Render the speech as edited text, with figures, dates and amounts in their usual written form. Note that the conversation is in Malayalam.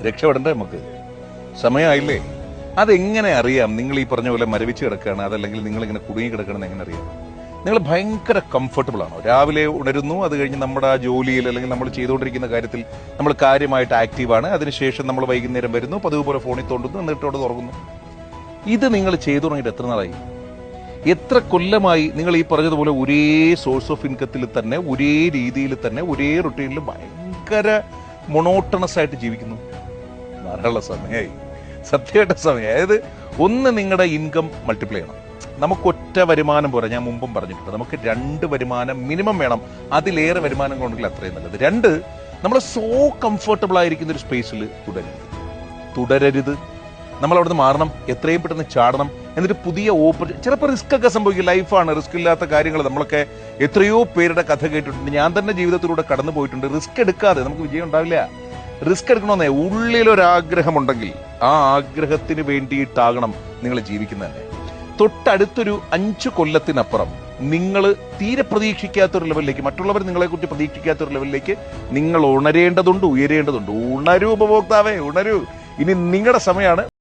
രക്ഷപ്പെടണ്ടേ നമുക്ക്? സമയമായില്ലേ? അതെങ്ങനെ അറിയാം നിങ്ങൾ ഈ പറഞ്ഞ പോലെ മരവിച്ച് കിടക്കുകയാണ്, അതല്ലെങ്കിൽ നിങ്ങൾ ഇങ്ങനെ കുടുങ്ങി കിടക്കണമെന്ന് എങ്ങനെ അറിയാം? നിങ്ങൾ ഭയങ്കര കംഫർട്ടബിൾ ആണോ? രാവിലെ ഉണരുന്നു, അത് കഴിഞ്ഞ് നമ്മുടെ ജോലിയിൽ അല്ലെങ്കിൽ നമ്മൾ ചെയ്തുകൊണ്ടിരിക്കുന്ന കാര്യത്തിൽ നമ്മൾ കാര്യമായിട്ട് ആക്റ്റീവാണ്. അതിനുശേഷം നമ്മൾ വൈകുന്നേരം വരുന്നു, പതിവ് പോലെ ഫോണിൽ തോണ്ടുന്നു, എന്നിട്ട് അവിടെ തുറക്കുന്നു. ഇത് നിങ്ങൾ ചെയ്തു തുടങ്ങിയിട്ട് എത്ര നാളായി? എത്ര കൊല്ലമായി നിങ്ങൾ ഈ പറഞ്ഞതുപോലെ ഒരേ സോഴ്സ് ഓഫ് ഇൻകത്തിൽ തന്നെ, ഒരേ രീതിയിൽ തന്നെ, ഒരേ റുട്ടീനിൽ ഭയങ്കര മൊണോട്ടണസ് ആയിട്ട് ജീവിക്കുന്നു? ധാരാളം സമയമായി, സത്യമായിട്ട് സമയം. അതായത് ഒന്ന് നിങ്ങളുടെ ഇൻകം മൾട്ടിപ്ലൈ ചെയ്യണം. നമുക്കൊറ്റ വരുമാനം പോരാ, ഞാൻ മുമ്പും പറഞ്ഞിട്ടുണ്ട്. നമുക്ക് 2 വരുമാനം മിനിമം വേണം. അതിലേറെ വരുമാനം കൊണ്ടെങ്കിൽ അത്രയും നല്ലത്. 2, നമ്മൾ സോ കംഫർട്ടബിൾ ആയിരിക്കുന്ന ഒരു സ്പേസിൽ തുടരരുത്. നമ്മൾ അവിടുന്ന് മാറണം, എത്രയും പെട്ടെന്ന് ചാടണം. എന്നിട്ട് പുതിയ ചിലപ്പോൾ റിസ്ക് ഒക്കെ സംഭവിക്കും. ലൈഫാണ്, റിസ്ക് ഇല്ലാത്ത കാര്യങ്ങൾ. നമ്മളൊക്കെ എത്രയോ പേരുടെ കഥ കേട്ടിട്ടുണ്ട്. ഞാൻ തന്നെ ജീവിതത്തിലൂടെ കടന്നു പോയിട്ടുണ്ട്. റിസ്ക് എടുക്കാതെ നമുക്ക് വിജയം ഉണ്ടാവില്ല. റിസ്ക് എടുക്കണമെന്നേ ഉള്ളിലൊരാഗ്രഹമുണ്ടെങ്കിൽ ആ ആഗ്രഹത്തിന് വേണ്ടിയിട്ടാകണം നിങ്ങൾ ജീവിക്കുന്നത് തന്നെ. തൊട്ടടുത്തൊരു 5 കൊല്ലത്തിനപ്പുറം നിങ്ങൾ തീരെ പ്രതീക്ഷിക്കാത്തൊരു ലെവലിലേക്ക്, മറ്റുള്ളവർ നിങ്ങളെക്കുറിച്ച് പ്രതീക്ഷിക്കാത്തൊരു ലെവലിലേക്ക് നിങ്ങൾ ഉണരേണ്ടതുണ്ട്, ഉയരേണ്ടതുണ്ട്. ഉണരൂ ഉപഭോക്താവേ, ഉണരൂ. ഇനി നിങ്ങളുടെ സമയമാണ്.